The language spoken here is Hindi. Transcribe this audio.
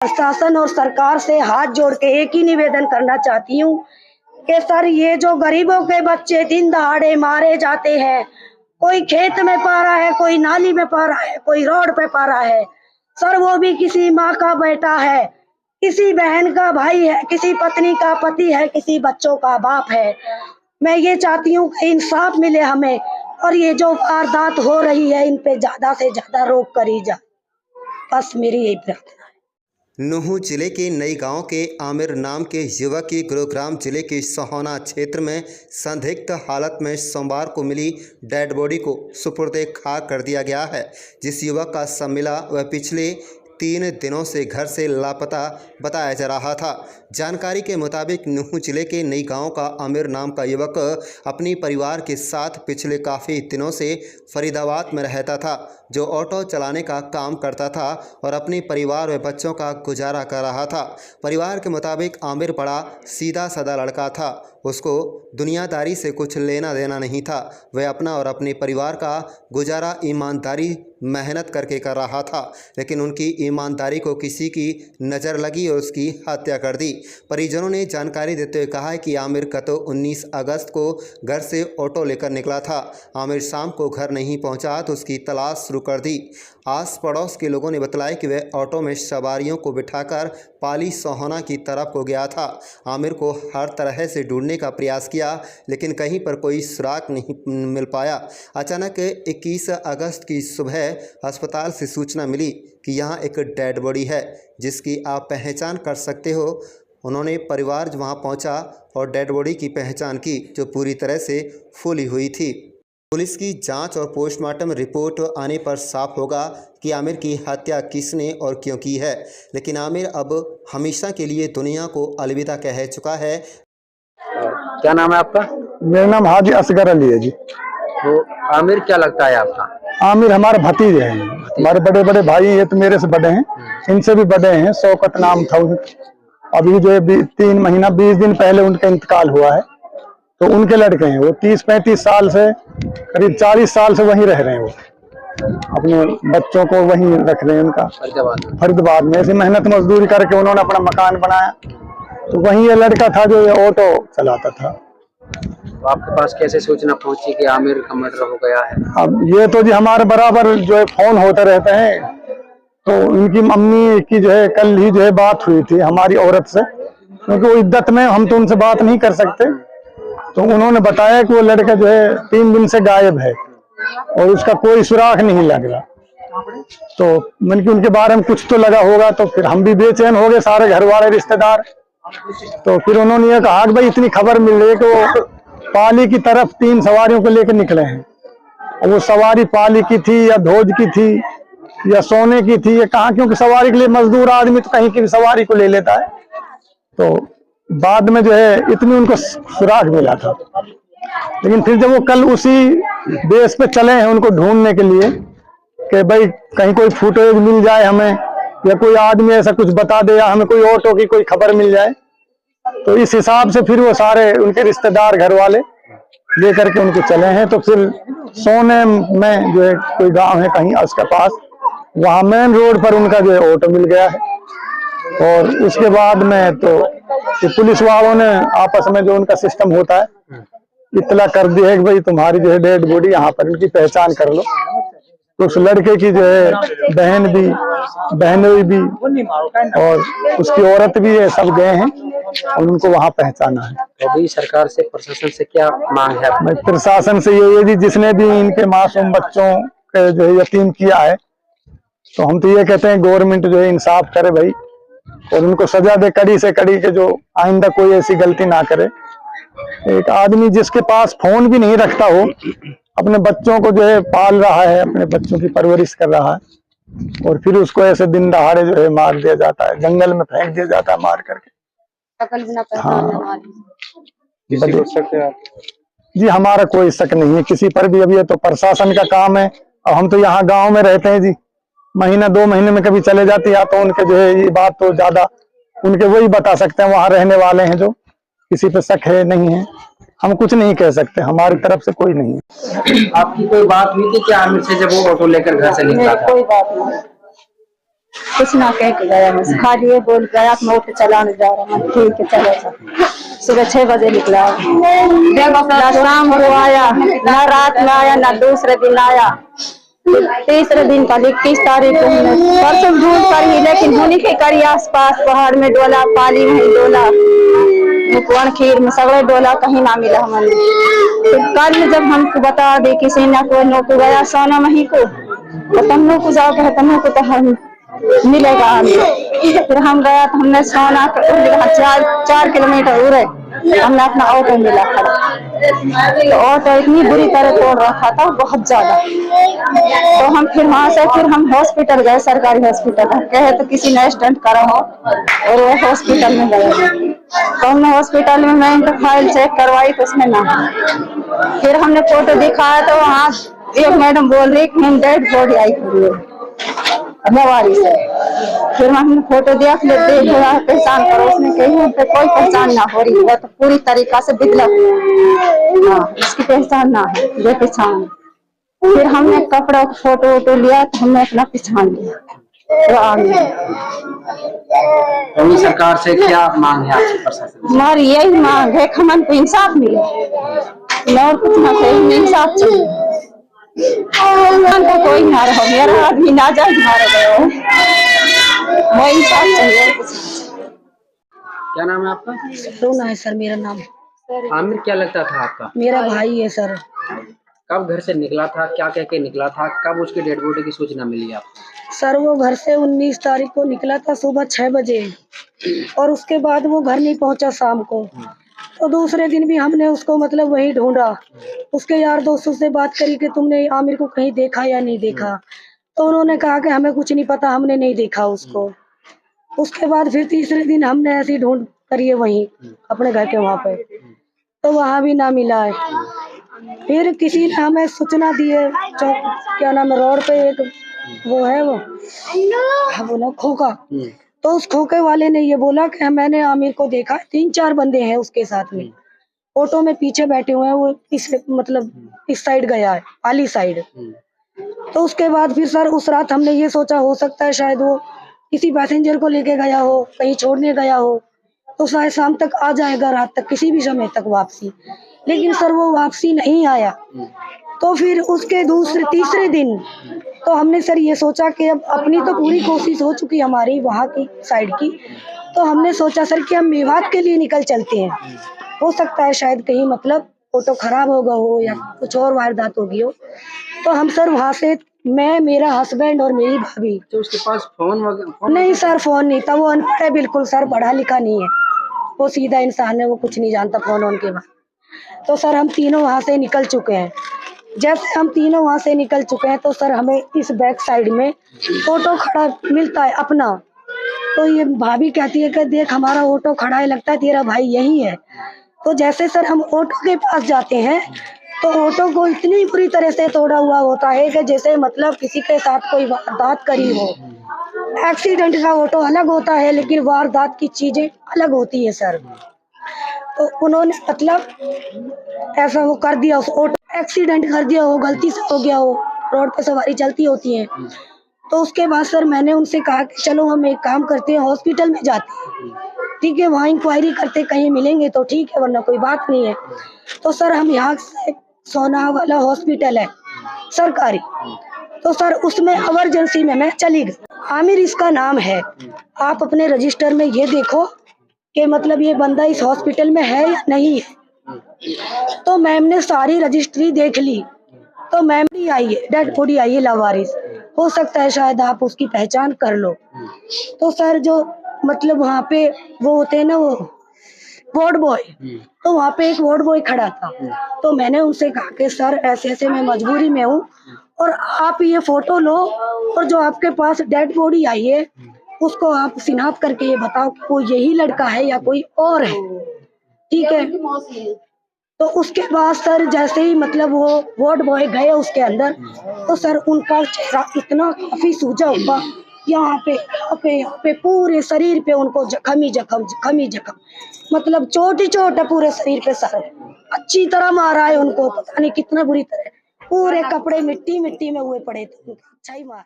प्रशासन और सरकार से हाथ जोड़ के एक ही निवेदन करना चाहती हूँ कि सर, ये जो गरीबों के बच्चे दिन दहाड़े मारे जाते हैं, कोई खेत में पा रहा है, कोई नाली में पा रहा है, कोई रोड पे पा रहा है, सर वो भी किसी माँ का बेटा है, किसी बहन का भाई है, किसी पत्नी का पति है, किसी बच्चों का बाप है। मैं ये चाहती हूँ कि इंसाफ मिले हमें, और ये जो वारदात हो रही है इन पे ज्यादा से ज्यादा रोक करी जाए। बस मेरी यही प्रार्थना। नूंह जिले के नई गांव के आमिर नाम के युवक की गुरुग्राम जिले के सोहाना क्षेत्र में संदिग्ध हालत में सोमवार को मिली डेड बॉडी को सुपुर्दे खाक कर दिया गया है। जिस युवक का शव मिला वह पिछले 3 दिनों से घर से लापता बताया जा रहा था। जानकारी के मुताबिक नूंह जिले के नई गांव का आमिर नाम का युवक अपनी परिवार के साथ पिछले काफ़ी दिनों से फरीदाबाद में रहता था, जो ऑटो चलाने का काम करता था और अपने परिवार व बच्चों का गुजारा कर रहा था। परिवार के मुताबिक आमिर बड़ा सीधा साधा लड़का था, उसको दुनियादारी से कुछ लेना देना नहीं था। वह अपना और अपने परिवार का गुजारा ईमानदारी मेहनत करके कर रहा था, लेकिन उनकी ईमानदारी को किसी की नज़र लगी और उसकी हत्या कर दी। परिजनों ने जानकारी देते हुए कहा है कि आमिर गत 19 अगस्त को घर से ऑटो लेकर निकला था। आमिर शाम को घर नहीं पहुंचा तो उसकी तलाश शुरू कर दी। आस पड़ोस के लोगों ने बताया कि वह ऑटो में सवारियों को बिठाकर पाली सोहाना की तरफ को गया था। आमिर को हर तरह से ढूंढने का प्रयास किया, लेकिन कहीं पर कोई सुराग नहीं मिल पाया। अचानक 21 अगस्त की सुबह अस्पताल से सूचना मिली कि यहाँ एक डेड बॉडी है जिसकी आप पहचान कर सकते हो। उन्होंने परिवार वहाँ पहुँचा और डेड बॉडी की पहचान की, जो पूरी तरह से फूली हुई थी। पुलिस की जांच और पोस्टमार्टम रिपोर्ट आने पर साफ होगा कि आमिर की हत्या किसने और क्यों की है, लेकिन आमिर अब हमेशा के लिए दुनिया को अलविदा कह चुका है। क्या नाम है आपका? मेरा नाम हाजी असगर अली है जी। तो आमिर क्या लगता है आपका? आमिर हमारे भतीजे हैं, हमारे बड़े बड़े भाई ये तो मेरे से बड़े हैं, इनसे भी बड़े हैं। शौकत नाम था उनका। अभी जो 3 महीना 20 दिन पहले उनका इंतकाल हुआ है, तो उनके लड़के हैं। वो 30-35 साल से, करीब 40 साल से वहीं रह रहे हैं। वो अपने बच्चों को वहीं रख रहे हैं। उनका फरीदाबाद में ऐसी मेहनत मजदूरी करके उन्होंने अपना मकान बनाया, तो वहीं ये लड़का था जो ये ऑटो चलाता था। तो आपके पास कैसे सूचना पहुंची कि आमिर का मर्डर हो गया है? अब ये तो जी हमारे बराबर जो है फोन होते रहते हैं, तो उनकी मम्मी की जो है कल ही जो है बात हुई थी हमारी औरत से, क्योंकि वो इद्दत में हम तो उनसे बात नहीं कर सकते। तो उन्होंने बताया कि वो लड़का जो है 3 दिन से गायब है और उसका कोई सुराग नहीं लग रहा। तो मन की उनके बारे में कुछ तो लगा होगा, तो फिर हम भी बेचैन हो गए, सारे घर वाले रिश्तेदार। तो फिर उन्होंने ये कहा कि भाई इतनी खबर मिल रही है कि वो पाली की तरफ 3 सवारियों को लेकर निकले हैं, और वो सवारी पाली की थी या धोज की थी या सोने की थी या कहाँ, क्योंकि सवारी के लिए मजदूर आदमी तो कहीं की भी सवारी को ले लेता है। तो बाद में जो है इतनी उनको सुराग मिला था, लेकिन फिर जब वो कल उसी बेस पे चले हैं उनको ढूंढने के लिए कि भाई कहीं कोई फुटेज मिल जाए हमें, या कोई आदमी ऐसा कुछ बता दे, या हमें कोई ऑटो की कोई खबर मिल जाए, तो इस हिसाब से फिर वो सारे उनके रिश्तेदार घर वाले लेकर के उनको चले हैं। तो फिर सोने में जो है कोई गांव है कहीं उसके पास, वहां मेन रोड पर उनका जो है ऑटो मिल गया है। और उसके बाद में तो पुलिस वालों ने आपस में जो उनका सिस्टम होता है इतला कर दी है कि भाई तुम्हारी जो है डेड बॉडी यहाँ पर इनकी पहचान कर लो। तो उस लड़के की जो है बहनों भी और उसकी औरत भी है, सब गए हैं और उनको वहाँ पहचाना है। तो अभी सरकार से, प्रशासन से क्या मांग है? मैं प्रशासन से ये जी जिसने भी इनके मासूम बच्चों के जो है यतीम किया है, तो हम तो ये कहते हैं गवर्नमेंट जो है इंसाफ करे भाई, और उनको सजा दे कड़ी से कड़ी, के जो आइंदा कोई ऐसी गलती ना करे। एक आदमी जिसके पास फोन भी नहीं रखता हो, अपने बच्चों को जो है पाल रहा है, अपने बच्चों की परवरिश कर रहा है, और फिर उसको ऐसे दिन दहाड़े जो है मार दिया जाता है, जंगल में फेंक दिया जाता है मार करके। हाँ जी, हमारा कोई शक नहीं है किसी पर भी। अभी ये तो प्रशासन का काम है, और हम तो यहाँ गांव में रहते हैं जी, महीना 2 महीने में कभी चले जाते, या तो उनके जो है ये बात तो ज्यादा उनके वही बता सकते हैं, वहां रहने वाले हैं, जो किसी पे शक है नहीं है, हम कुछ नहीं कह सकते, हमारी तरफ से कोई नहीं है। आपकी कोई बात हुई थी क्या आमिर से जब वो ऑटो लेकर घर से निकला था? कोई बात नहीं। कुछ ना कह के गया, बस खाली ये बोल गया मैं उठ चलाने जा रहा हूँ। ठीक है चलो सर। सुबह 6 बजे निकला, ना शाम को आया, ना रात में आया, ना दूसरे दिन आया। तीसरे दिन का 21 तारीख को परसों ढूंढ कर ही, लेकिन ढूंढी के करी आस पास पहाड़ में डोला, पाली में ही डोला, मुकवन खीर में सगड़े डोला, कहीं ना मिला हमें। तो कल जब हमको बता दे किसी ने को नो को गया सोना मही को, तो तमनो को जाओ कहे तमनो को तो हम मिलेगा हमें। फिर हम गया तो हमने सोना 4 किलोमीटर दूर है, हमने अपना ऑटो मिला खड़ा। तो ऑटो इतनी बुरी तरह तोड़ रखा था, बहुत ज्यादा। तो हम फिर वहां से फिर हम हॉस्पिटल गए, सरकारी हॉस्पिटल कहे तो किसी ने स्टंट करा हो, और वो हॉस्पिटल में गए। तो हमने हॉस्पिटल में मैं इनका फाइल चेक करवाई तो उसमें ना। फिर हमने फोटो दिखाया तो वहाँ एक मैडम बोल रही कि डेड बॉडी आई हुई है लवारी से। फिर हमने फोटो देख लेते पहचान करो, उसने कही हम पे कोई पहचान ना हो रही है, तो पूरी तरीका से बिदलक, हाँ इसकी पहचान ना है, ये पहचान। फिर हमने कपड़ा फोटो वोटो लिया तो हमने अपना पहचान लिया। तो सरकार से क्या मांग है आपसे, प्रशासन से? हमारी यही मांग है कि हमें इंसाफ मिले, और कुछ ना चाहिए, इंसाफ चाहिए। तो कोई ना रहो, मेरा आदमी ना जाए मार गया, वो इंसाफ चाहिए। क्या नाम है आपका? रोना है सर मेरा नाम। आमिर क्या लगता था आपका? मेरा भाई है सर। कब घर से निकला था, क्या कह के निकला था, कब उसकी डेड बॉडी की सूचना मिली आपको? सर वो घर से 19 तारीख को निकला था सुबह 6 बजे, और उसके बाद वो घर नहीं पहुंचा शाम को। तो दूसरे दिन भी हमने उसको मतलब वही ढूंढा, उसके यार दोस्तों से बात करी कि तुमने आमिर को कहीं देखा या नहीं देखा। तो उन्होंने कहा कि हमें कुछ नहीं पता, हमने नहीं देखा उसको। उसके बाद फिर तीसरे दिन हमने ऐसी ढूंढ करी है वहीं अपने घर के वहाँ पे, तो वहाँ भी ना मिला है। फिर किसी ने हमें सूचना दी है, क्या नाम है, रोड पे एक वो है वो ना खोखा, तो उस खोखे वाले ने ये बोला कि मैंने आमिर को देखा, 3-4 बंदे हैं उसके साथ में, ऑटो में पीछे बैठे हुए हैं, वो इस साइड गया है, पाली साइड। तो उसके बाद फिर सर उस रात हमने ये सोचा हो सकता है शायद वो किसी पैसेंजर को लेके गया हो, कहीं छोड़ने गया हो, तो शायद शाम तक आ जाएगा, रात तक किसी भी समय तक वापसी। लेकिन सर वो वापसी नहीं आया। तो फिर उसके तीसरे दिन तो हमने सर ये सोचा कि अब अपनी तो पूरी कोशिश हो चुकी हमारी वहाँ की साइड की, तो हमने सोचा सर कि हम मेवात के लिए निकल चलते हैं, हो सकता है शायद कहीं मतलब ऑटो खराब हो गया हो या कुछ और वारदात हो गई हो। तो हम सर वहाँ से, मैं, मेरा हस्बैंड और मेरी भाभी। तो उसके पास फोन नहीं सर, फोन नहीं था, वो अनपढ़ है बिल्कुल सर, पढ़ा लिखा नहीं है, वो सीधा इंसान है, वो कुछ नहीं जानता फोन ऑन के बाद। तो सर हम तीनों वहाँ से निकल चुके हैं। जैसे हम तीनों वहाँ से निकल चुके हैं तो सर हमें इस बैक साइड में ऑटो खड़ा मिलता है अपना। तो ये भाभी कहती है कि देख हमारा ऑटो खड़ा है, लगता है तेरा भाई यही है। तो जैसे सर हम ऑटो के पास जाते हैं तो ऑटो को इतनी बुरी तरह से तोड़ा हुआ होता है कि जैसे मतलब किसी के साथ कोई वारदात करी हो। एक्सीडेंट का ऑटो अलग होता है लेकिन वारदात की चीजें अलग होती है सर। तो उन्होंने मतलब ऐसा वो कर दिया, उस ऑटो एक्सीडेंट कर दिया हो, गलती से हो गया हो, रोड पे सवारी चलती होती है। तो उसके बाद सर मैंने उनसे कहा कि चलो हम एक काम करते हैं, हॉस्पिटल में जाते हैं, ठीक है, वहाँ इंक्वायरी करते, कहीं मिलेंगे तो ठीक है, वरना कोई बात नहीं है। तो सर हम यहाँ से सोना वाला हॉस्पिटल है सरकारी, तो सर उसमें इमरजेंसी में मैं चली गई। आमिर इसका नाम है, आप अपने रजिस्टर में ये देखो कि मतलब ये बंदा इस हॉस्पिटल में है या नहीं है। तो मैम ने सारी रजिस्ट्री देख ली, तो मैम भी आई है, डेड बॉडी आई है लावारिस, हो सकता है शायद आप उसकी पहचान कर लो। तो सर जो मतलब वहाँ पे वो होते हैं ना, वो वार्ड बॉय, तो वहाँ पे एक वार्ड बॉय खड़ा था। तो मैंने उनसे कहा कि सर ऐसे ऐसे मैं मजबूरी में हूँ और आप ये फोटो लो और जो आपके पास डेड बॉडी आई है उसको आप शिनाख्त करके ये बताओ कि वो यही लड़का है या कोई और है, ठीक है। तो उसके बाद सर जैसे ही मतलब वो वार्ड बॉय गए उसके अंदर, तो सर उनका चेहरा इतना काफी सूजा हुआ, यहाँ पे पूरे शरीर पे उनको जख्म ही जख्म, मतलब चोट ही चोट है पूरे शरीर पे सर, अच्छी तरह मारा है उनको, पता नहीं कितना बुरी तरह, पूरे कपड़े मिट्टी में हुए पड़े थे, अच्छा ही मार।